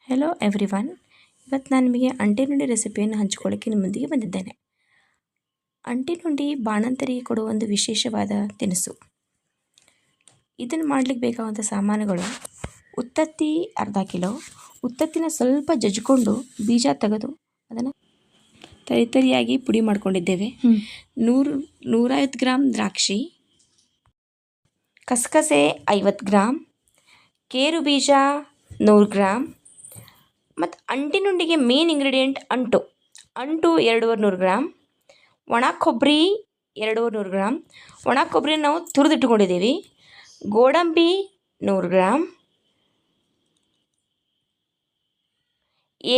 Hello everyone. ಇವತ್ತು ನಾನು ನಿಮಗೆ ಅಂಟಿನುಂಡಿ ರೆಸಿಪಿಯನ್ನು ಹಂಚಿಕೊಳ್ಳೋಕ್ಕೆ ನಿಮ್ಮೊಂದಿಗೆ ಬಂದಿದ್ದೇನೆ. ಅಂಟಿನುಂಡಿ ಬಾಣಂತರಿಗೆ ಕೊಡುವ ಒಂದು ವಿಶೇಷವಾದ ತಿನಿಸು. ಇದನ್ನು ಮಾಡಲಿಕ್ಕೆ ಬೇಕಾಗುವಂಥ ಸಾಮಾನುಗಳು: ಉತ್ತತ್ತಿ ಅರ್ಧ ಕಿಲೋ. ಉತ್ತತ್ತಿನ ಸ್ವಲ್ಪ ಜಜ್ಜಿಕೊಂಡು ಬೀಜ ತೆಗೆದು ಅದನ್ನು ತರಿಯಾಗಿ ಪುಡಿ ಮಾಡ್ಕೊಂಡಿದ್ದೇವೆ. 150 ಗ್ರಾಮ್ ದ್ರಾಕ್ಷಿ, ಕಸಕಸೆ 50 ಗ್ರಾಮ್, ಕೇರು ಬೀಜ 100 ಗ್ರಾಮ್, ಮತ್ತು ಅಂಟಿನುಂಡಿಗೆ ಮೇನ್ ಇಂಗ್ರೀಡಿಯೆಂಟ್ ಅಂಟು 250 ಗ್ರಾಮ್, ಒಣ ಕೊಬ್ಬರಿ 250 ಗ್ರಾಮ್. ಒಣ ಕೊಬ್ಬರಿ ನಾವು ತುರಿದಿಟ್ಕೊಂಡಿದ್ದೀವಿ. ಗೋಡಂಬಿ 100 ಗ್ರಾಮ್,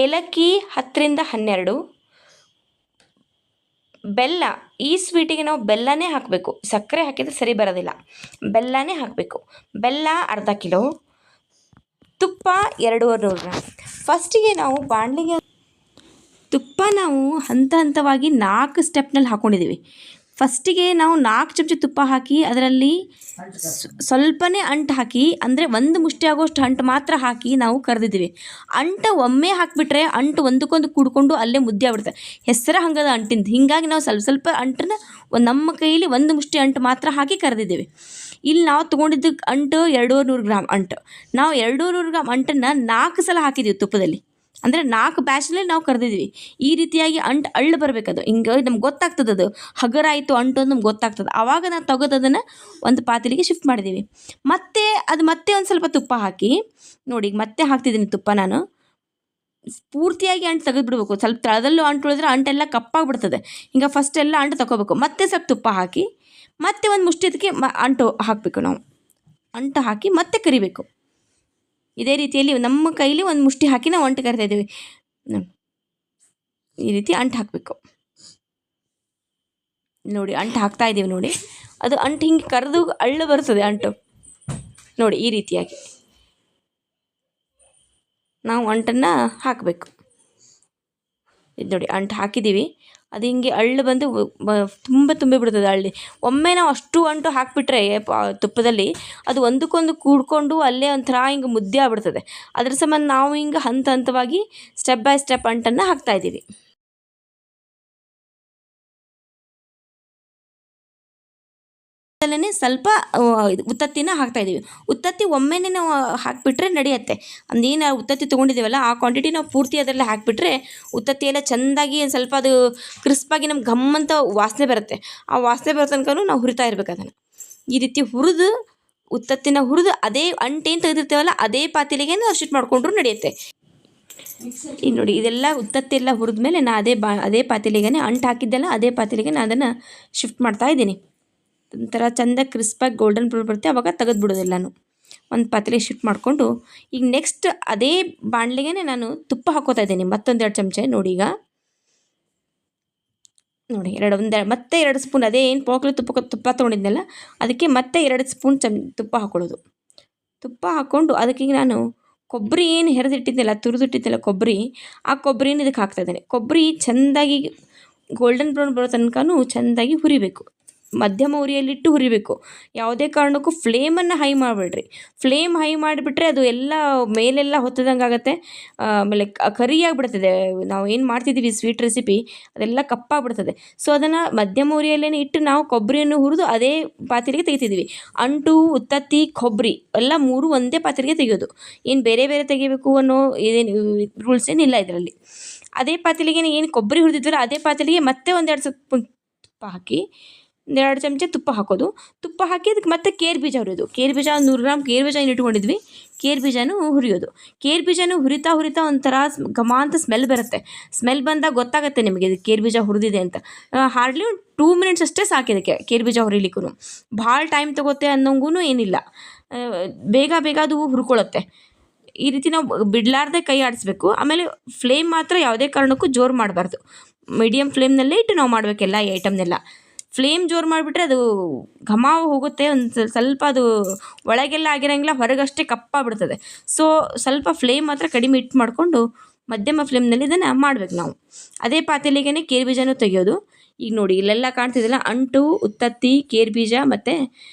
ಏಲಕ್ಕಿ 10ರಿಂದ 12, ಬೆಲ್ಲ. ಈ ಸ್ವೀಟಿಗೆ ನಾವು ಬೆಲ್ಲನೇ ಹಾಕಬೇಕು, ಸಕ್ಕರೆ ಹಾಕಿದರೆ ಸರಿ ಬರೋದಿಲ್ಲ, ಬೆಲ್ಲನೇ ಹಾಕಬೇಕು. ಬೆಲ್ಲ ಅರ್ಧ ಕಿಲೋ, ತುಪ್ಪ 200 ಗ್ರಾಮ್. ಫಸ್ಟಿಗೆ ನಾವು ಬಾಣಲಿಗೆ ತುಪ್ಪ ನಾವು ಹಂತವಾಗಿ 4 ಸ್ಟೆಪ್ನಲ್ಲಿ ಹಾಕ್ಕೊಂಡಿದ್ದೀವಿ. ಫಸ್ಟಿಗೆ ನಾವು 4 ಚಮಚ ತುಪ್ಪ ಹಾಕಿ ಅದರಲ್ಲಿ ಸ್ವಲ್ಪನೇ ಅಂಟು ಹಾಕಿ, ಅಂದರೆ 1 ಮುಷ್ಟಿ ಆಗೋಷ್ಟು ಅಂಟು ಮಾತ್ರ ಹಾಕಿ ನಾವು ಕರೆದಿದ್ದೀವಿ. ಅಂಟು ಒಮ್ಮೆ ಹಾಕಿಬಿಟ್ರೆ ಅಂಟು ಒಂದಕ್ಕೊಂದು ಕೂಡ್ಕೊಂಡು ಅಲ್ಲೇ ಮುದ್ದೆ ಆಗ್ಬಿಡುತ್ತೆ. ಹೆಸರು ಹಂಗದ ಅಂಟಿಂದು. ಹೀಗಾಗಿ ನಾವು ಸ್ವಲ್ಪ ಅಂಟನ್ನು ನಮ್ಮ ಕೈಯಲ್ಲಿ 1 ಮುಷ್ಟಿ ಅಂಟು ಮಾತ್ರ ಹಾಕಿ ಕರೆದಿದ್ದೀವಿ. ಇಲ್ಲಿ ನಾವು ತೊಗೊಂಡಿದ್ದು ಅಂಟು 200 ಗ್ರಾಮ್ ಅಂಟು. ನಾವು 200 ಗ್ರಾಮ್ ಅಂಟನ್ನು 4 ಸಲ ಹಾಕಿದ್ದೀವಿ ತುಪ್ಪದಲ್ಲಿ, ಅಂದರೆ 4 ಬ್ಯಾಚ್ನಲ್ಲಿ ನಾವು ಕರೆದಿದ್ದೀವಿ. ಈ ರೀತಿಯಾಗಿ ಅಂಟು ಅಳ್ಳು ಬರಬೇಕದು. ಹಿಂಗೆ ನಮ್ಗೆ ಗೊತ್ತಾಗ್ತದೆ, ಅದು ಹಗರ ಆಯಿತು ಅಂಟು ಅಂತ ನಮ್ಗೆ ಗೊತ್ತಾಗ್ತದೆ. ಆವಾಗ ನಾವು ತೆಗೆದು ಅದನ್ನು ಒಂದು ಪಾತ್ರೆಗೆ ಶಿಫ್ಟ್ ಮಾಡಿದ್ದೀವಿ. ಮತ್ತೆ ಒಂದು ಸ್ವಲ್ಪ ತುಪ್ಪ ಹಾಕಿ ನೋಡಿ, ಮತ್ತೆ ಹಾಕ್ತಿದ್ದೀನಿ ತುಪ್ಪ. ನಾನು ಪೂರ್ತಿಯಾಗಿ ಅಂಟು ತೆಗೆದುಬಿಡ್ಬೇಕು. ಸ್ವಲ್ಪ ತಳದಲ್ಲೂ ಅಂಟು ಉಳಿದ್ರೆ ಅಂಟೆಲ್ಲ ಕಪ್ಪಾಗಿಬಿಡ್ತದೆ. ಹಿಂಗೆ ಫಸ್ಟ್ ಎಲ್ಲ ಅಂಟು ತಗೋಬೇಕು. ಮತ್ತೆ ಸ್ವಲ್ಪ ತುಪ್ಪ ಹಾಕಿ ಮತ್ತೆ ಒಂದು ಮುಷ್ಟಿದಕ್ಕೆ ಅಂಟು ಹಾಕಬೇಕು. ನಾವು ಅಂಟು ಹಾಕಿ ಮತ್ತೆ ಕರಿಬೇಕು. ಇದೇ ರೀತಿಯಲ್ಲಿ ನಮ್ಮ ಕೈಲಿ ಒಂದು ಮುಷ್ಟಿ ಹಾಕಿ ನಾವು ಅಂಟು ಕರಿತಾ ಇದ್ದೀವಿ. ಈ ರೀತಿ ಅಂಟು ಹಾಕಬೇಕು ನೋಡಿ. ಅಂಟು ಹಾಕ್ತಾ ಇದ್ದೀವಿ ನೋಡಿ. ಅದು ಅಂಟು ಹಿಂಗೆ ಕರೆದು ಅಳ್ಳು ಬರ್ತದೆ ಅಂಟು ನೋಡಿ. ಈ ರೀತಿಯಾಗಿ ನಾವು ಅಂಟನ್ನು ಹಾಕಬೇಕು. ಇದು ನೋಡಿ, ಅಂಟು ಹಾಕಿದ್ದೀವಿ. ಅದು ಹಿಂಗೆ ಅಳ್ಳು ಬಂದು ತುಂಬಿ ಬಿಡ್ತದೆ ಹಳ್ಳಿ. ಒಮ್ಮೆ ನಾವು ಅಷ್ಟು ಅಂಟು ಹಾಕಿಬಿಟ್ರೆ ತುಪ್ಪದಲ್ಲಿ ಅದು ಒಂದಕ್ಕೊಂದು ಕೂಡ್ಕೊಂಡು ಅಲ್ಲೇ ಒಂಥರ ಹಿಂಗೆ ಮುದ್ದೆ ಆಗ್ಬಿಡ್ತದೆ. ಅದ್ರ ಸಂಬಂಧ ನಾವು ಹಿಂಗೆ ಹಂತವಾಗಿ ಸ್ಟೆಪ್ ಬೈ ಸ್ಟೆಪ್ ಅಂಟನ್ನು ಹಾಕ್ತಾಯಿದ್ದೀವಿ. ಅಲ್ಲೇ ಸ್ವಲ್ಪ ಉತ್ತತ್ತಿನ ಹಾಕ್ತಾಯಿದ್ದೀವಿ. ಉತ್ತತ್ತಿ ಒಮ್ಮೆನೇ ನಾವು ಹಾಕಿಬಿಟ್ರೆ ನಡೆಯುತ್ತೆ. ಅಂದೇನು ಉತ್ತತ್ತಿ ತೊಗೊಂಡಿದ್ದೀವಲ್ಲ ಆ ಕ್ವಾಂಟಿಟಿ ನಾವು ಪೂರ್ತಿ ಅದರಲ್ಲಿ ಹಾಕಿಬಿಟ್ರೆ ಉತ್ತತ್ತಿ ಎಲ್ಲ ಚೆಂದಾಗಿ ಸ್ವಲ್ಪ ಅದು ಕ್ರಿಸ್ಪಾಗಿ ನಮ್ಗೆ ಘಮ್ಮಂತ ವಾಸನೆ ಬರುತ್ತೆ. ಆ ವಾಸನೆ ಬರೋ ತನಕ ನಾವು ಹುರಿತಾ ಇರ್ಬೇಕು ಅದನ್ನು. ಈ ರೀತಿ ಹುರಿದು ಉತ್ತತ್ತಿನ ಹುರಿದು ಅದೇ ಅಂಟೇನು ತೆಗೆದಿರ್ತೇವಲ್ಲ ಅದೇ ಪಾತ್ರೆಗೆ ನಾವು ಶಿಫ್ಟ್ ಮಾಡಿಕೊಂಡ್ರು ನಡೆಯುತ್ತೆ. ಈಗ ನೋಡಿ, ಇದೆಲ್ಲ ಉತ್ತತ್ತೆಲ್ಲ ಹುರಿದ ಮೇಲೆ ನಾ ಅದೇ ಪಾತ್ರೆಗೆ ಅಂಟು ಹಾಕಿದ್ದೆಲ್ಲ ಅದೇ ಪಾತ್ರೆಗೆ ನಾನು ಅದನ್ನು ಶಿಫ್ಟ್ ಮಾಡ್ತಾ ಇದ್ದೀನಿ. ಒಂಥರ ಚೆಂದ ಕ್ರಿಸ್ಪಾಗಿ ಗೋಲ್ಡನ್ ಬ್ರೌನ್ ಬರುತ್ತೆ. ಆವಾಗ ತೆಗೆದುಬಿಡೋದೆಲ್ಲನೂ ಒಂದು ಪಾತ್ರೆಗೆ ಶಿಫ್ಟ್ ಮಾಡಿಕೊಂಡು ಈಗ ನೆಕ್ಸ್ಟ್ ಅದೇ ಬಾಣಲೆಗೆ ನಾನು ತುಪ್ಪ ಹಾಕೋತಾ ಇದ್ದೀನಿ. ಮತ್ತೊಂದು 2 ಚಮಚ ನೋಡಿ. ಈಗ ನೋಡಿ, ಮತ್ತೆ 2 ಸ್ಪೂನ್ ಅದೇ ಏನು ಪೋಕ್ಲಿ ತುಪ್ಪ ತೊಗೊಂಡಿದ್ನಲ್ಲ ಅದಕ್ಕೆ ಮತ್ತೆ 2 ಸ್ಪೂನ್ ತುಪ್ಪ ಹಾಕೊಳ್ಳೋದು. ತುಪ್ಪ ಹಾಕ್ಕೊಂಡು ಅದಕ್ಕೆ ನಾನು ಕೊಬ್ಬರಿ ಏನು ಹೆರೆದಿಟ್ಟಿದ್ದೆಲ್ಲ ತುರಿದಿಟ್ಟಿದ್ದೆಲ್ಲ ಕೊಬ್ಬರಿ, ಆ ಕೊಬ್ಬರಿನ ಇದಕ್ಕೆ ಹಾಕ್ತಾಯಿದ್ದೇನೆ. ಕೊಬ್ಬರಿ ಚೆಂದಾಗಿ ಗೋಲ್ಡನ್ ಬ್ರೌನ್ ಬರೋ ತನಕನೂ ಚೆಂದಾಗಿ ಹುರಿಬೇಕು. ಮಧ್ಯಮ ಉರಿಯಲ್ಲಿಟ್ಟು ಹುರಿಬೇಕು. ಯಾವುದೇ ಕಾರಣಕ್ಕೂ ಫ್ಲೇಮನ್ನು ಹೈ ಮಾಡಬೇಡ್ರಿ. ಫ್ಲೇಮ್ ಹೈ ಮಾಡಿಬಿಟ್ರೆ ಅದು ಎಲ್ಲ ಮೇಲೆಲ್ಲ ಹೊತ್ತದಂಗೆ ಆಗುತ್ತೆ. ಆಮೇಲೆ ಕರಿಯಾಗಿಬಿಡ್ತದೆ. ನಾವು ಏನು ಮಾಡ್ತಿದ್ದೀವಿ ಸ್ವೀಟ್ ರೆಸಿಪಿ ಅದೆಲ್ಲ ಕಪ್ಪಾಗ್ಬಿಡ್ತದೆ. ಸೊ ಅದನ್ನು ಮಧ್ಯಮ ಉರಿಯಲ್ಲೇ ಇಟ್ಟು ನಾವು ಕೊಬ್ಬರಿಯನ್ನು ಹುರಿದು ಅದೇ ಪಾತ್ರೆಗೆ ತೆಗಿತಿದ್ದೀವಿ. ಅಂಟು, ಉತ್ತತ್ತಿ, ಕೊಬ್ಬರಿ ಎಲ್ಲ 3 ಒಂದೇ ಪಾತ್ರೆಗೆ ತೆಗೆಯೋದು. ಏನು ಬೇರೆ ಬೇರೆ ತೆಗಿಬೇಕು ಅನ್ನೋ ಏನೇನು ರೂಲ್ಸ್ ಏನಿಲ್ಲ ಇದರಲ್ಲಿ. ಅದೇ ಪಾತ್ರೆಗೆ ಏನು ಕೊಬ್ಬರಿ ಹುರಿದಿದ್ವಲ್ಲ ಅದೇ ಪಾತ್ರೆಗೆ ಮತ್ತೆ ಒಂದು 2 ಸ್ಪೂನ್ ತುಪ್ಪ ಹಾಕಿ 2 ಚಮಚ ತುಪ್ಪ ಹಾಕೋದು. ತುಪ್ಪ ಹಾಕಿ ಅದಕ್ಕೆ ಮತ್ತೆ ಕೇರು ಬೀಜ ಹುರಿಯೋದು. ಕೇರು ಬೀಜ 100 ಗ್ರಾಮ್ ಕೇರು ಬೀಜ ಏನು ಇಟ್ಕೊಂಡಿದ್ವಿ, ಕೇರು ಬೀಜನೂ ಹುರಿಯೋದು. ಕೇರು ಬೀಜನೂ ಹುರಿತಾ ಒಂಥರ ಘಮ ಅಂತ ಸ್ಮೆಲ್ ಬರುತ್ತೆ. ಸ್ಮೆಲ್ ಬಂದಾಗ ಗೊತ್ತಾಗುತ್ತೆ ನಿಮಗೆ ಇದು ಕೇರು ಬೀಜ ಹುರಿದಿದೆ ಅಂತ. ಹಾರ್ಡ್ಲಿ ಒಂದು 2 ಮಿನಿಟ್ಸ್ ಅಷ್ಟೇ ಸಾಕು ಇದಕ್ಕೆ ಕೇರು ಬೀಜ ಹುರಿಲಿಕ್ಕೂ. ಭಾಳ ಟೈಮ್ ತೊಗೋತೆ ಅನ್ನೋಂಗೂ ಏನಿಲ್ಲ, ಬೇಗ ಅದು ಹುರ್ಕೊಳ್ಳುತ್ತೆ. ಈ ರೀತಿ ನಾವು ಬಿಡಲಾರ್ದೆ ಕೈ ಆಡಿಸ್ಬೇಕು. ಆಮೇಲೆ ಫ್ಲೇಮ್ ಮಾತ್ರ ಯಾವುದೇ ಕಾರಣಕ್ಕೂ ಜೋರು ಮಾಡಬಾರ್ದು. ಮೀಡಿಯಮ್ ಫ್ಲೇಮ್ನಲ್ಲೇ ಇಟ್ಟು ನಾವು ಮಾಡಬೇಕೆಲ್ಲ ಈ ಐಟಮ್ನೆಲ್ಲ. ಫ್ಲೇಮ್ ಜೋರು ಮಾಡಿಬಿಟ್ರೆ ಅದು ಘಮ ಹೋಗುತ್ತೆ. ಒಂದು ಸ್ವಲ್ಪ ಅದು ಒಳಗೆಲ್ಲ ಆಗಿರೋಂಗಿಲ್ಲ, ಹೊರಗಷ್ಟೇ ಕಪ್ಪಾಗ್ಬಿಡ್ತದೆ. ಸೊ ಸ್ವಲ್ಪ ಫ್ಲೇಮ್ ಮಾತ್ರ ಕಡಿಮೆ ಇಟ್ಟು ಮಾಡಿಕೊಂಡು ಮಧ್ಯಮ ಫ್ಲೇಮ್ನಲ್ಲಿ ಇದನ್ನು ಮಾಡ್ಬೇಕು ನಾವು. ಅದೇ ಪಾತ್ರೆಲಿಗೆ ಕೇರು ಬೀಜನೂ ತೆಗೆಯೋದು. ಈಗ ನೋಡಿ, ಇಲ್ಲೆಲ್ಲ ಕಾಣ್ತಿದ್ದಿಲ್ಲ ಅಂಟು, ಉತ್ತತ್ತಿ, ಕೇರು ಬೀಜ ಮತ್ತು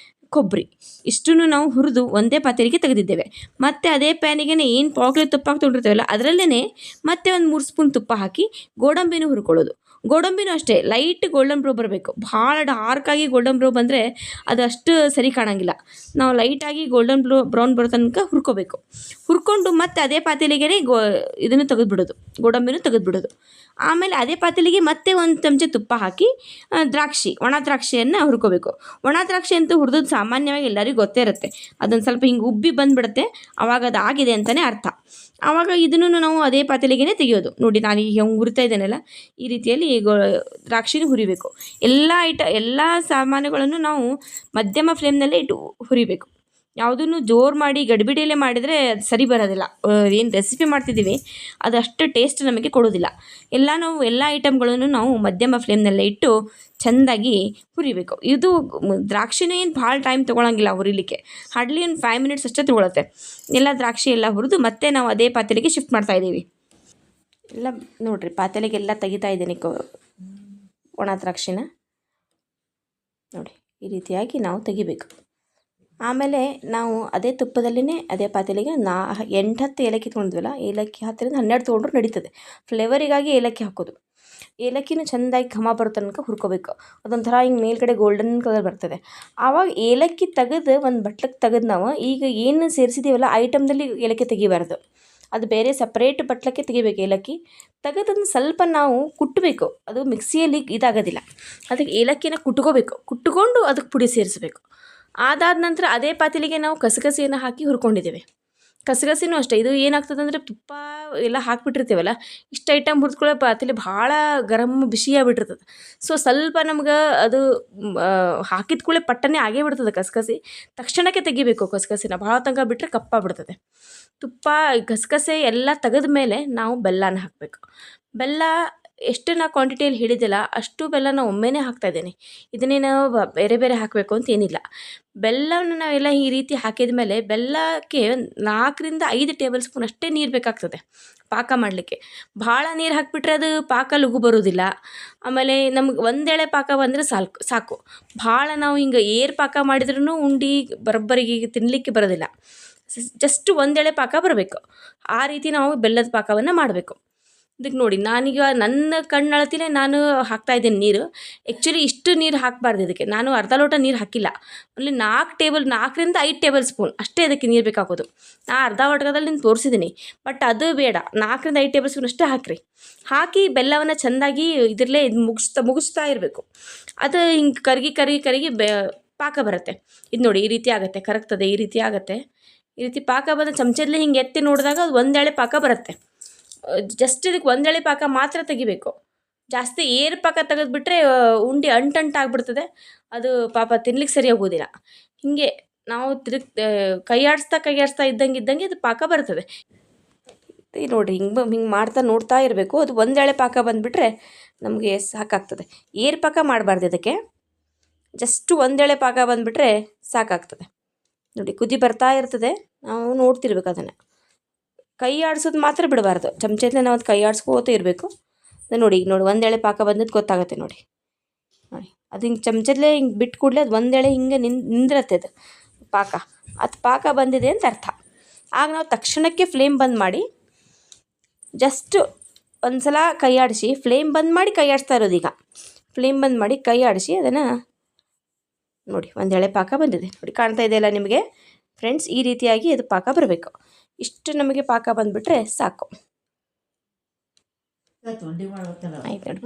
ಕೊಬ್ಬರಿ ಇಷ್ಟನ್ನು ನಾವು ಹುರಿದು ಒಂದೇ ಪಾತ್ರೆಗೆ ತೆಗೆದಿದ್ದೇವೆ. ಮತ್ತು ಅದೇ ಪ್ಯಾನಿಗೆ ಏನು ಪಾವ್ ತುಪ್ಪ ತೊಗೊಂಡಿರ್ತೇವಲ್ಲ ಅದರಲ್ಲೇ ಮತ್ತೆ ಒಂದು 3 ಸ್ಪೂನ್ ತುಪ್ಪ ಹಾಕಿ ಗೋಡಂಬಿನೂ ಹುರ್ಕೊಳ್ಳೋದು. ಗೋಡಂಬಿನೂ ಅಷ್ಟೇ ಲೈಟ್ ಗೋಲ್ಡನ್ ಬ್ರೌ ಬರಬೇಕು. ಭಾಳ ಡಾರ್ಕಾಗಿ ಗೋಲ್ಡನ್ ಬ್ರೌ ಬಂದರೆ ಅದು ಅಷ್ಟು ಸರಿ ಕಾಣೋಂಗಿಲ್ಲ. ನಾವು ಲೈಟಾಗಿ ಗೋಲ್ಡನ್ ಬ್ರೌನ್ ಬರೋ ತನಕ ಹುರ್ಕೋಬೇಕು. ಹುರ್ಕೊಂಡು ಮತ್ತೆ ಅದೇ ಪಾತ್ರೆಲಿಗೆ ಇದನ್ನು ತೆಗೆದುಬಿಡೋದು, ಗೋಡಂಬಿನೂ ತೆಗೆದುಬಿಡೋದು. ಆಮೇಲೆ ಅದೇ ಪಾತ್ರೆಲಿಗೆ ಮತ್ತೆ ಒಂದು ಚಮಚ ತುಪ್ಪ ಹಾಕಿ ಒಣ ದ್ರಾಕ್ಷಿಯನ್ನು ಹುರ್ಕೋಬೇಕು. ಒಣ ದ್ರಾಕ್ಷಿ ಅಂತೂ ಹುರಿದದ್ದು ಸಾಮಾನ್ಯವಾಗಿ ಎಲ್ಲರಿಗೂ ಗೊತ್ತೇ ಇರುತ್ತೆ. ಅದೊಂದು ಸ್ವಲ್ಪ ಹಿಂಗೆ ಉಬ್ಬಿ ಬಂದುಬಿಡುತ್ತೆ, ಆವಾಗ ಅದು ಆಗಿದೆ ಅಂತಲೇ ಅರ್ಥ. ಆವಾಗ ಇದನ್ನು ನಾವು ಅದೇ ಪಾತ್ರೆಲಿಗೆ ತೆಗೆಯೋದು. ನೋಡಿ ನಾನು ಈಗ ಹೆಂಗೆ ಹುರಿತಾ ಇದ್ದೇನಲ್ಲ ಈ ರೀತಿಯಲ್ಲಿ ದ್ರಾಕ್ಷಿನೂ ಹುರಿಬೇಕು. ಎಲ್ಲ ಸಾಮಾನುಗಳನ್ನು ನಾವು ಮಧ್ಯಮ ಫ್ಲೇಮ್ನಲ್ಲೇ ಇಟ್ಟು ಹುರಿಬೇಕು. ಯಾವುದನ್ನು ಜೋರು ಮಾಡಿ ಗಡಿಬಿಡಿಯಲ್ಲೇ ಮಾಡಿದರೆ ಅದು ಸರಿ ಬರೋದಿಲ್ಲ. ಏನು ರೆಸಿಪಿ ಮಾಡ್ತಿದ್ದೀವಿ ಅದು ಅಷ್ಟು ಟೇಸ್ಟ್ ನಮಗೆ ಕೊಡೋದಿಲ್ಲ. ಎಲ್ಲ ಐಟಮ್ಗಳನ್ನು ನಾವು ಮಧ್ಯಮ ಫ್ಲೇಮ್ನಲ್ಲೇ ಇಟ್ಟು ಚೆಂದಾಗಿ ಹುರಿಬೇಕು. ಇದು ದ್ರಾಕ್ಷಿನೂ ಏನು ಭಾಳ ಟೈಮ್ ತೊಗೊಳಂಗಿಲ್ಲ ಹುರಿಲಿಕ್ಕೆ, ಹಾರ್ಡ್ಲಿ ಒಂದು 5 ಮಿನಿಟ್ಸ್ ಅಷ್ಟೇ ತೊಗೊಳುತ್ತೆ. ಎಲ್ಲ ದ್ರಾಕ್ಷಿ ಎಲ್ಲ ಹುರಿದು ಮತ್ತೆ ನಾವು ಅದೇ ಪಾತ್ರೆಗೆ ಶಿಫ್ಟ್ ಮಾಡ್ತಾಯಿದ್ದೀವಿ. ಎಲ್ಲ ನೋಡಿರಿ ಪಾತ್ರೆಗೆಲ್ಲ ತೆಗಿತಾ ಇದ್ದೀನಿ ಒಣ ದ್ರಾಕ್ಷಿನ ನೋಡಿ ಈ ರೀತಿಯಾಗಿ ನಾವು ತೆಗಿಬೇಕು. ಆಮೇಲೆ ನಾವು ಅದೇ ತುಪ್ಪದಲ್ಲೇ ಅದೇ ಪಾತ್ರೆಗೆ 8-10 ಏಲಕ್ಕಿ ತೊಗೊಂಡ್ವಲ್ಲ, ಏಲಕ್ಕಿ 10ರಿಂದ 12 ತೊಗೊಂಡ್ರು ನಡೀತದೆ. ಫ್ಲೇವರಿಗಾಗಿ ಏಲಕ್ಕಿ ಹಾಕೋದು. ಏಲಕ್ಕಿನೂ ಚೆಂದಾಗಿ ಘಮ ಬರೋ ತನಕ ಹುರ್ಕೋಬೇಕು. ಅದೊಂಥರ ಹಿಂಗೆ ಮೇಲ್ಗಡೆ ಗೋಲ್ಡನ್ ಕಲರ್ ಬರ್ತದೆ. ಆವಾಗ ಏಲಕ್ಕಿ ತೆಗೆದು ಒಂದು ಬಟ್ಲಕ್ಕೆ ತೆಗೆದು ನಾವು ಈಗ ಏನು ಸೇರಿಸಿದ್ದೀವಲ್ಲ ಐಟಮ್ದಲ್ಲಿ ಏಲಕ್ಕಿ ತೆಗಿಬಾರ್ದು, ಅದು ಬೇರೆ ಸಪ್ರೇಟ್ ಬಟ್ಲಕ್ಕೆ ತೆಗಿಬೇಕು. ಏಲಕ್ಕಿ ತೆಗೆದನ್ನು ಸ್ವಲ್ಪ ನಾವು ಕುಟ್ಟಬೇಕು, ಅದು ಮಿಕ್ಸಿಯಲ್ಲಿ ಇದಾಗೋದಿಲ್ಲ. ಅದಕ್ಕೆ ಏಲಕ್ಕಿನ ಕುಟ್ಕೊಂಡು ಅದಕ್ಕೆ ಪುಡಿ ಸೇರಿಸಬೇಕು. ಅದಾದ ನಂತರ ಅದೇ ಪಾತ್ರೆಗೆ ನಾವು ಕಸಗಸಿಯನ್ನು ಹಾಕಿ ಹುರ್ಕೊಂಡಿದ್ದೇವೆ. ಕಸಗಸಿನೂ ಅಷ್ಟೇ, ಇದು ಏನಾಗ್ತದೆ ಅಂದರೆ ತುಪ್ಪ ಎಲ್ಲ ಹಾಕಿಬಿಟ್ಟಿರ್ತೀವಲ್ಲ, ಇಷ್ಟು ಐಟಮ್ ಹುರಿದ್ಕೊಳ್ಳೋ ಪಾತ್ರೆ ಭಾಳ ಬಿಸಿಯಾಗಿಬಿಟ್ಟಿರ್ತದೆ. ಸೊ ಸ್ವಲ್ಪ ನಮ್ಗೆ ಅದು ಹಾಕಿದ ಕೂಡಲೇ ಪಟ್ಟನೆ ಆಗೇ ಬಿಡ್ತದೆ ಕಸಗಸಿ. ತಕ್ಷಣಕ್ಕೆ ತೆಗಿಬೇಕು ಕಸಗಸಿನ, ಭಾಳ ತನಕ ಬಿಟ್ಟರೆ ಕಪ್ಪಾಗ್ಬಿಡ್ತದೆ. ತುಪ್ಪ ಗಸಗಸೆ ಎಲ್ಲ ತೆಗೆದ ಮೇಲೆ ನಾವು ಬೆಲ್ಲನ ಹಾಕಬೇಕು. ಬೆಲ್ಲ ಎಷ್ಟು ನಾ ಕ್ವಾಂಟಿಟಿಯಲ್ಲಿ ಹೇಳಿದ್ದಿಲ್ಲ ಅಷ್ಟು ಬೆಲ್ಲನ ಒಮ್ಮೆನೇ ಹಾಕ್ತಾಯಿದ್ದೇನೆ. ಇದನ್ನೇ ನಾವು ಬೇರೆ ಬೇರೆ ಹಾಕಬೇಕು ಅಂತ ಏನಿಲ್ಲ. ಬೆಲ್ಲವನ್ನು ನಾವೆಲ್ಲ ಈ ರೀತಿ ಹಾಕಿದ ಮೇಲೆ ಬೆಲ್ಲಕ್ಕೆ 4-5 ಟೇಬಲ್ ಸ್ಪೂನ್ ಅಷ್ಟೇ ನೀರು ಬೇಕಾಗ್ತದೆ ಪಾಕ ಮಾಡಲಿಕ್ಕೆ. ಭಾಳ ನೀರು ಹಾಕಿಬಿಟ್ರೆ ಅದು ಪಾಕ ಲಘು ಬರೋದಿಲ್ಲ. ಆಮೇಲೆ ನಮ್ಗೆ ಒಂದೆಳೆ ಪಾಕ ಬಂದರೆ ಸಾಕು. ಭಾಳ ನಾವು ಹಿಂಗೆ ಏರ್ ಪಾಕ ಮಾಡಿದ್ರೂ ಉಂಡೆ ಬರೋಬ್ಬರಿಗೆ ತಿನ್ನಲಿಕ್ಕೆ ಬರೋದಿಲ್ಲ. ಜಸ್ಟ್ ಒಂದೆಳೆ ಪಾಕ ಬರಬೇಕು. ಆ ರೀತಿ ನಾವು ಬೆಲ್ಲದ ಪಾಕವನ್ನು ಮಾಡಬೇಕು. ಇದಕ್ಕೆ ನೋಡಿ ನಾನೀಗ ನನ್ನ ಕಣ್ಣಳತಿಲೇ ನಾನು ಹಾಕ್ತಾಯಿದ್ದೇನೆ ನೀರು. ಆ್ಯಕ್ಚುಲಿ ಇಷ್ಟು ನೀರು ಹಾಕಬಾರ್ದು ಇದಕ್ಕೆ. ನಾನು ಅರ್ಧ ಲೋಟ ನೀರು ಹಾಕಿಲ್ಲ, ಅಲ್ಲಿ 4ರಿಂದ 5 ಟೇಬಲ್ ಸ್ಪೂನ್ ಅಷ್ಟೇ ಇದಕ್ಕೆ ನೀರು ಬೇಕಾಗೋದು. ನಾ ಅರ್ಧ ಲೋಟದಲ್ಲಿ ನಿಮ್ಗೆ ತೋರಿಸಿದ್ದೀನಿ, ಬಟ್ ಅದು ಬೇಡ. 4ರಿಂದ 5 ಟೇಬಲ್ ಸ್ಪೂನ್ ಅಷ್ಟೇ ಹಾಕಿ ಬೆಲ್ಲವನ್ನು ಚೆಂದಾಗಿ ಇದರಲ್ಲೇ ಮುಗಿಸ್ತಾ ಇರಬೇಕು. ಅದು ಹಿಂಗೆ ಕರಗಿ ಪಾಕ ಬರುತ್ತೆ. ಇದು ನೋಡಿ ಈ ರೀತಿ ಆಗುತ್ತೆ, ಕರಗ್ತದೆ, ಈ ರೀತಿ ಆಗುತ್ತೆ. ಈ ರೀತಿ ಪಾಕ ಬಂದ ಚಮಚದಲ್ಲೇ ಹಿಂಗೆ ಎತ್ತಿ ನೋಡಿದಾಗ ಅದು ಒಂದೆಳೆ ಪಾಕ ಬರುತ್ತೆ. ಜಸ್ಟ್ ಇದಕ್ಕೆ ಒಂದೆಳೆ ಪಾಕ ಮಾತ್ರ ತೆಗಿಬೇಕು. ಜಾಸ್ತಿ ಏರು ಪಾಕ ತೆಗೆದುಬಿಟ್ರೆ ಉಂಡೆ ಅಂಟಾಗ್ಬಿಡ್ತದೆ, ಅದು ಪಾಪ ತಿನ್ಲಿಕ್ಕೆ ಸರಿ ಆಗೋದಿಲ್ಲ. ಹೀಗೆ ನಾವು ಕೈಯಾಡಿಸ್ತಾ ಇದ್ದಂಗೆ ಅದು ಪಾಕ ಬರ್ತದೆ. ನೋಡಿರಿ ಹಿಂಗೆ ಮಾಡ್ತಾ ನೋಡ್ತಾ ಇರಬೇಕು. ಅದು ಒಂದೆಳೆ ಪಾಕ ಬಂದುಬಿಟ್ರೆ ನಮಗೆ ಸಾಕಾಗ್ತದೆ. ಏರು ಪಾಕ ಮಾಡಬಾರ್ದು ಇದಕ್ಕೆ, ಜಸ್ಟ್ ಒಂದೆಳೆ ಪಾಕ ಬಂದುಬಿಟ್ರೆ ಸಾಕಾಗ್ತದೆ. ನೋಡಿ ಕುದಿ ಬರ್ತಾ ಇರ್ತದೆ, ನಾವು ನೋಡ್ತಿರ್ಬೇಕು ಅದನ್ನು. ಕೈ ಆಡಿಸೋದು ಮಾತ್ರ ಬಿಡಬಾರ್ದು, ಚಮಚದಿಂದ ನಾವು ಅದು ಕೈ ಆಡಿಸ್ಕೋತ ಇರಬೇಕು. ನೋಡಿ ಒಂದೆಳೆ ಪಾಕ ಬಂದದ್ದು ಗೊತ್ತಾಗುತ್ತೆ ನೋಡಿ. ಅದು ಹಿಂಗೆ ಚಮಚದಲ್ಲೇ ಹಿಂಗೆ ಬಿಟ್ಟು ಕೂಡಲೇ ಅದು ಒಂದೆಳೆ ಹಿಂಗೆ ನಿಂದಿರತ್ತೆ ಅದು ಪಾಕ ಬಂದಿದೆ ಅಂತ ಅರ್ಥ. ಆಗ ನಾವು ತಕ್ಷಣಕ್ಕೆ ಫ್ಲೇಮ್ ಬಂದ್ ಮಾಡಿ ಜಸ್ಟ್ ಒಂದು ಸಲ ಕೈ ಆಡಿಸಿ, ಫ್ಲೇಮ್ ಬಂದ್ ಮಾಡಿ ಕೈ ಆಡಿಸ್ತಾ ಇರೋದು. ಈಗ ಫ್ಲೇಮ್ ಬಂದ್ ಮಾಡಿ ಕೈ ಆಡಿಸಿ ಅದನ್ನು ನೋಡಿ ಒಂದೆಳೆ ಪಾಕ ಬಂದಿದೆ ನೋಡಿ, ಕಾಣ್ತಾ ಇದೆಯಲ್ಲ ನಿಮಗೆ ಫ್ರೆಂಡ್ಸ್. ಈ ರೀತಿಯಾಗಿ ಅದು ಪಾಕ ಬರಬೇಕು. ಇಷ್ಟು ನಮಗೆ ಪಾಕ ಬಂದುಬಿಟ್ರೆ ಸಾಕು. ಆಯ್ತು ನೋಡಿ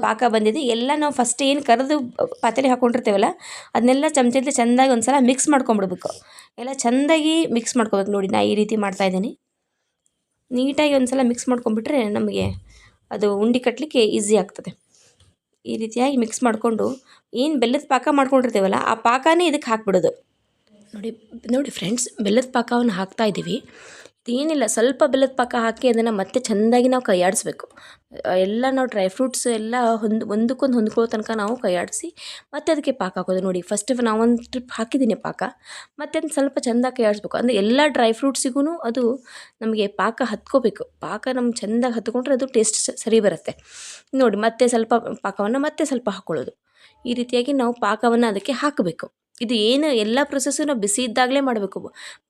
ಪಾಕ ಬಂದಿದೆ. ಎಲ್ಲ ನಾವು ಫಸ್ಟ್ ಏನು ಕರೆದು ಪಾತ್ರೆ ಹಾಕ್ಕೊಂಡಿರ್ತೀವಲ್ಲ ಅದನ್ನೆಲ್ಲ ಚಮಚದಲ್ಲಿ ಚೆಂದಾಗಿ ಒಂದು ಸಲ ಮಿಕ್ಸ್ ಮಾಡ್ಕೊಂಬಿಡ್ಬೇಕು. ಎಲ್ಲ ಚೆಂದಾಗಿ ಮಿಕ್ಸ್ ಮಾಡ್ಕೋಬೇಕು. ನೋಡಿ ನಾ ಈ ರೀತಿ ಮಾಡ್ತಾಯಿದ್ದೀನಿ. ನೀಟಾಗಿ ಒಂದು ಸಲ ಮಿಕ್ಸ್ ಮಾಡ್ಕೊಂಬಿಟ್ರೆ ನಮಗೆ ಅದು ಉಂಡೆ ಕಟ್ಟಲಿಕ್ಕೆ ಈಸಿ ಆಗ್ತದೆ. ಈ ರೀತಿಯಾಗಿ ಮಿಕ್ಸ್ ಮಾಡಿಕೊಂಡು ಏನು ಬೆಲ್ಲದ ಪಾಕ ಮಾಡ್ಕೊಂಡಿರ್ತೀವಲ್ಲ ಆ ಪಾಕನೇ ಇದಕ್ಕೆ ಹಾಕ್ಬಿಡೋದು. ನೋಡಿ ಫ್ರೆಂಡ್ಸ್, ಬೆಲ್ಲದ ಪಾಕವನ್ನು ಹಾಕ್ತಾಯಿದ್ದೀವಿ. ಇದೇನಿಲ್ಲ, ಸ್ವಲ್ಪ ಬೆಲ್ಲದ ಪಾಕ ಹಾಕಿ ಅದನ್ನು ಮತ್ತೆ ಚೆಂದಾಗಿ ನಾವು ಕೈಯಾಡಿಸ್ಬೇಕು. ಎಲ್ಲ ನಾವು ಡ್ರೈ ಫ್ರೂಟ್ಸ್ ಎಲ್ಲ ಒಂದಕ್ಕೊಂದು ಹೊಂದ್ಕೊಳ್ಳೋ ತನಕ ನಾವು ಕೈಯಾಡಿಸಿ ಮತ್ತೆ ಅದಕ್ಕೆ ಪಾಕ ಹಾಕೋದು. ನೋಡಿ ಫಸ್ಟ್ ನಾವು ಒಂದು ಟ್ರಿಪ್ ಹಾಕಿದ್ದೀನಿ ಪಾಕ, ಮತ್ತೆ ಅದನ್ನು ಸ್ವಲ್ಪ ಚೆಂದಾಗಿ ಕೈಯಾಡಿಸ್ಬೇಕು. ಅಂದರೆ ಎಲ್ಲ ಡ್ರೈ ಫ್ರೂಟ್ಸಿಗೂ ಅದು ನಮಗೆ ಪಾಕ ಹತ್ಕೋಬೇಕು. ಪಾಕ ನಮ್ಗೆ ಚೆಂದಾಗಿ ಹತ್ಕೊಂಡ್ರೆ ಅದು ಟೇಸ್ಟ್ ಸರಿ ಬರುತ್ತೆ. ನೋಡಿ ಮತ್ತೆ ಸ್ವಲ್ಪ ಪಾಕವನ್ನು ಮತ್ತೆ ಸ್ವಲ್ಪ ಹಾಕ್ಕೊಳ್ಳೋದು. ಈ ರೀತಿಯಾಗಿ ನಾವು ಪಾಕವನ್ನು ಅದಕ್ಕೆ ಹಾಕಬೇಕು. ಇದು ಏನು ಎಲ್ಲ ಪ್ರೊಸೆಸ್ಸನ್ನು ಬಿಸಿ ಇದ್ದಾಗಲೇ ಮಾಡಬೇಕು.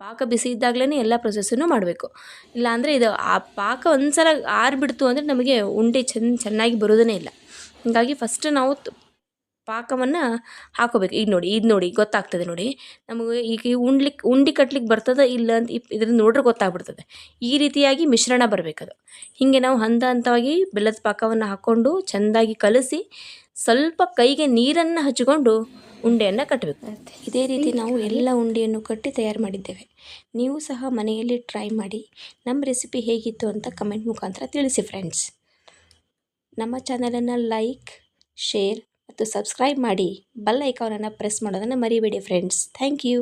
ಪಾಕ ಬಿಸಿ ಇದ್ದಾಗಲೇ ಎಲ್ಲ ಪ್ರೊಸೆಸ್ಸನ್ನು ಮಾಡಬೇಕು. ಇಲ್ಲಾಂದರೆ ಇದು ಆ ಪಾಕ ಒಂದು ಸಲ ಆರಿಬಿಡ್ತು ಅಂದರೆ ನಮಗೆ ಉಂಡೆ ಚೆನ್ನಾಗಿ ಬರೋದೇ ಇಲ್ಲ. ಹಾಗಾಗಿ ಫಸ್ಟ್ ನಾವು ಪಾಕವನ್ನು ಹಾಕೋಬೇಕು. ಈಗ ನೋಡಿ ಇದು ನೋಡಿ ಗೊತ್ತಾಗ್ತದೆ ನೋಡಿ, ನಮಗೆ ಈಗ ಉಂಡೆ ಕಟ್ಲಿಕ್ಕೆ ಬರ್ತದೆ ಇಲ್ಲ ಅಂತ ಇದ್ರಿಂದ ನೋಡ್ರೆ ಗೊತ್ತಾಗ್ಬಿಡ್ತದೆ. ಈ ರೀತಿಯಾಗಿ ಮಿಶ್ರಣ ಬರಬೇಕದು. ಹೀಗೆ ನಾವು ಹಂತ ಹಂತವಾಗಿ ಬೆಲ್ಲದ ಪಾಕವನ್ನು ಹಾಕ್ಕೊಂಡು ಚೆಂದಾಗಿ ಕಲಸಿ ಸ್ವಲ್ಪ ಕೈಗೆ ನೀರನ್ನು ಹಚ್ಚಿಕೊಂಡು ಉಂಡೆಯನ್ನು ಕಟ್ಟಬೇಕು. ಇದೇ ರೀತಿ ನಾವು ಎಲ್ಲ ಉಂಡೆಯನ್ನು ಕಟ್ಟಿ ತಯಾರು ಮಾಡಿದ್ದೇವೆ. ನೀವು ಸಹ ಮನೆಯಲ್ಲಿ ಟ್ರೈ ಮಾಡಿ ನಮ್ಮ ರೆಸಿಪಿ ಹೇಗಿತ್ತು ಅಂತ ಕಮೆಂಟ್ ಮುಖಾಂತರ ತಿಳಿಸಿ ಫ್ರೆಂಡ್ಸ್. ನಮ್ಮ ಚಾನಲನ್ನು ಲೈಕ್, ಶೇರ್ ಮತ್ತು ಸಬ್ಸ್ಕ್ರೈಬ್ ಮಾಡಿ ಬೆಲ್ ಐಕಾನನ್ನು ಪ್ರೆಸ್ ಮಾಡೋದನ್ನು ಮರಿಬೇಡಿ ಫ್ರೆಂಡ್ಸ್. Thank you.